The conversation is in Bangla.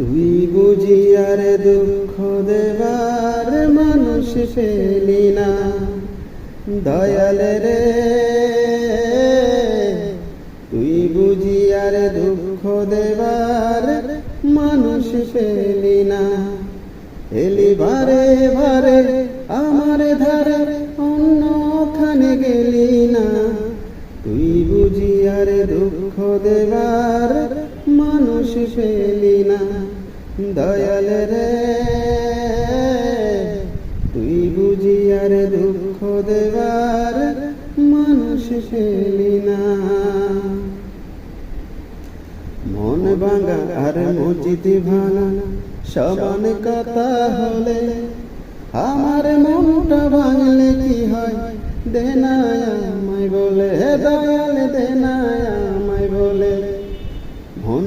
তুই বুঝি আর দুঃখ দেবার মানুষ পেলি না, দয়াল রে তুই বুঝি আর দুঃখ দেবার মানুষ পেলি না। এলি বারে বারে আমার ধারে অন্যখানে গেলি না, তুই বুঝি আর দুঃখ দেবার মানুষ পেলি না, দয়াল রে তুই বুঝি আর দুঃখ দেবার মানুষ পেলি না। মন ভাঙা আর মসজিদ ভাঙা সমান কথা হলে, আমার মনটা ভাঙলে কি হয় দেনা আমায় বলে, দয়াল দেনা আমায় বলে। মন